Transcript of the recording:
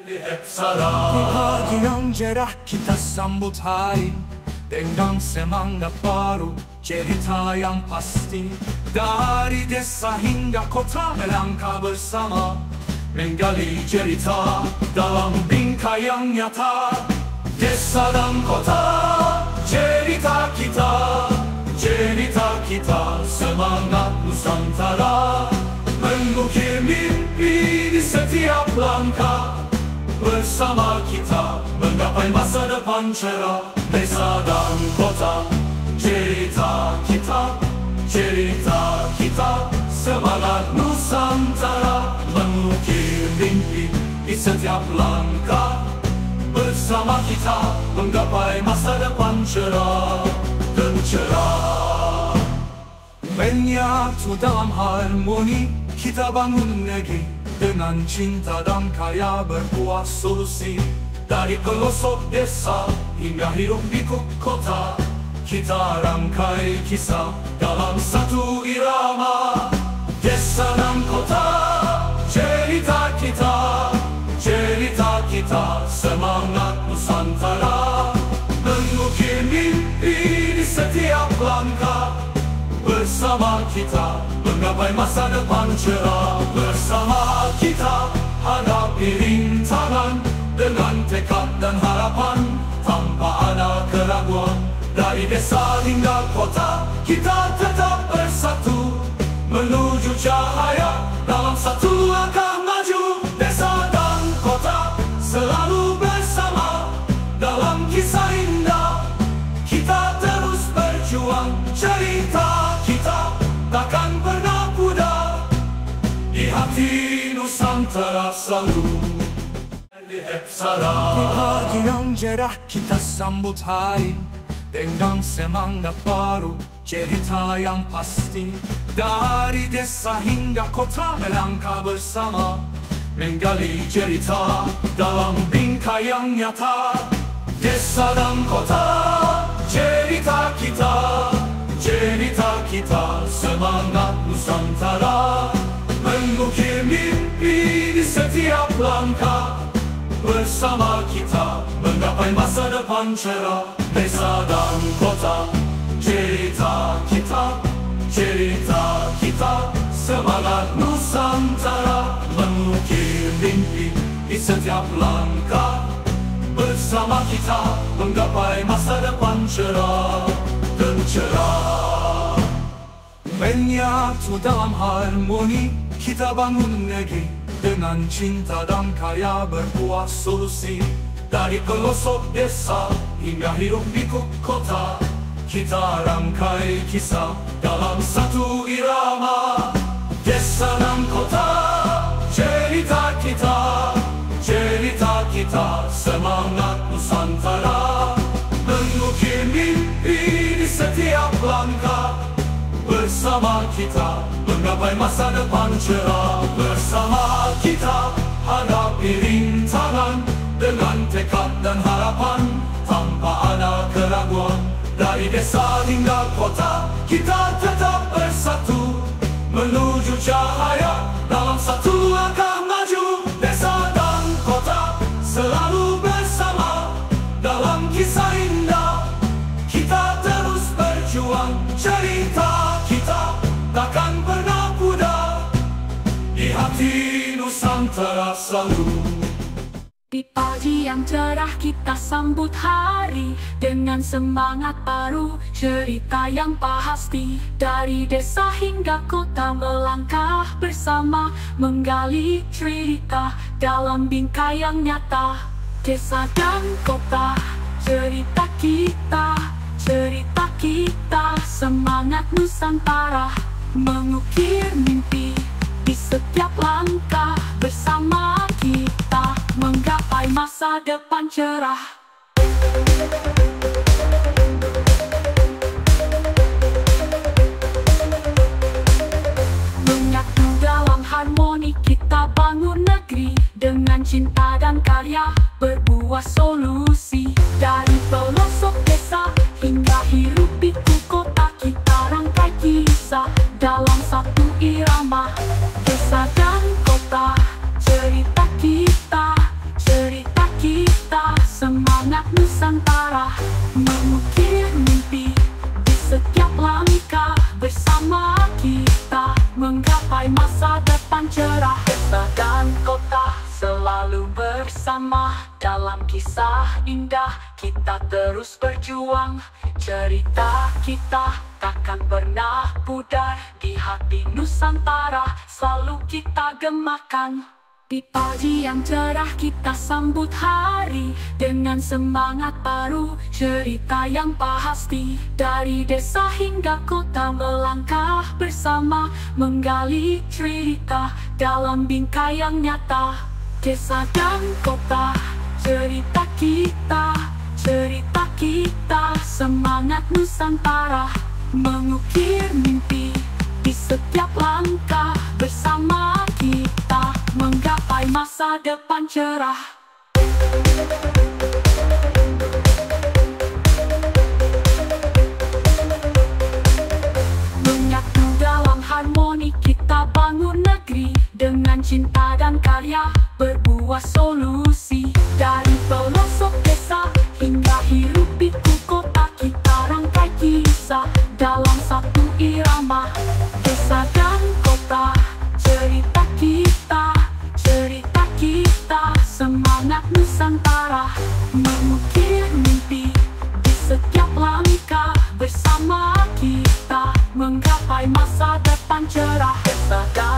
Di pagi yang cerah kita sambut hari dengan semangat baru, cerita yang pasti. Dari desa hingga kota melangkah bersama, menggali cerita dalam bingkai yang nyata. Desa dan kota, cerita kita, semangat Nusantara. Mengukir mimpi di setiap langkah, bersama kita menggapai masa depan cerah. Desa dan kota, cerita kita, semangat Nusantara. Mengukir mimpi di setiap langkah, bersama kita menggapai masa depan cerah dan cerah. Menyatu dalam harmoni, kita bangun negeri dengan cinta dan karya berbuah solusi. Dari pelosok desa hingga hiruk pikuk kota, kita rangkai kisah dalam satu irama. Desa dan kota, cerita kita, semangat Nusantara. Mengukir mimpi di setiap langkah, bersama kita menggapai masa depan cerah. Bersama kita hadapi rintangan dengan tekad dan harapan, tanpa ada keraguan. Dari desa hingga kota, kita tetap bersatu menuju cahaya dalam satu langkah maju. Desa dan kota selalu bersama dalam kisah indah. Kita terus berjuang, cerita kita takkan pernah pudar. Di hati Nusantara selalu. Di pagi yang cerah kita sambut hari dengan semangat baru, cerita yang pasti. Dari desa hingga kota melangkah bersama, menggali cerita dalam bingkai yang nyata. Desa dan kota, cerita kita, semangat Nusantara. Mengukir mimpi di setiap langkah, bersama kita menggapai masa depan cerah. Desa dan kota, cerita kita, semangat Nusantara. Mengukir mimpi di setiap langkah, bersama kita menggapai masa depan cerah dan cerah. Menyatu dalam harmoni, kita bangun negeri dengan cinta dan karya berbuah solusi. Dari pelosok desa hingga hiruk pikuk kota, kita rangkai kisah dalam satu irama. Desa dan kota, cerita kita, semangat Nusantara. Mengukir mimpi di setiap langkah, bersama kita menggapai masa depan cerah. Bersama kita hadapi rintangan dengan tekad dan harapan, tanpa ada keraguan. Dari desa hingga kota, kita tetap bersatu menuju cahaya dalam satu langkah maju. Desa dan kota selalu bersama dalam kisah indah. Kita terus berjuang, cerita kita takkan pernah pudar. Di hati Nusantara selalu. Di pagi yang cerah kita sambut hari dengan semangat baru, cerita yang pasti. Dari desa hingga kota melangkah bersama, menggali cerita dalam bingkai yang nyata. Desa dan kota, cerita kita, semangat Nusantara. Mengukir mimpi di setiap langkah, bersama kita menggapai masa depan cerah. Menyatu dalam harmoni, kita bangun negeri dengan cinta dan karya berbuah solusi. Dari pelosok desa hingga hiruk pikuk kota, kita rangkai kisah dalam satu irama. Desa dan kota, cerita semangat Nusantara, mengukir mimpi di setiap langkah. Bersama kita menggapai masa depan cerah. Desa dan kota selalu bersama, dalam kisah indah kita terus berjuang. Cerita kita takkan pernah pudar, di hati Nusantara selalu kita gemakan. Di pagi yang cerah kita sambut hari dengan semangat baru, cerita yang pasti. Dari desa hingga kota melangkah bersama, menggali cerita dalam bingkai yang nyata. Desa dan kota, cerita kita, semangat Nusantara, mengukir mimpi di setiap langkah. Bersama kita menggapai masa depan cerah. Menyatu dalam harmoni kita bangun negeri, dengan cinta dan karya berbuah solusi. Dari pelosok desa hingga hiruk pikuk kota, kita rangkai kisah dalam satu irama. Desa dan kota, cerita kita, semangat Nusantara, mengukir mimpi di setiap langkah. Bersama kita menggapai masa depan cerah. Desa dan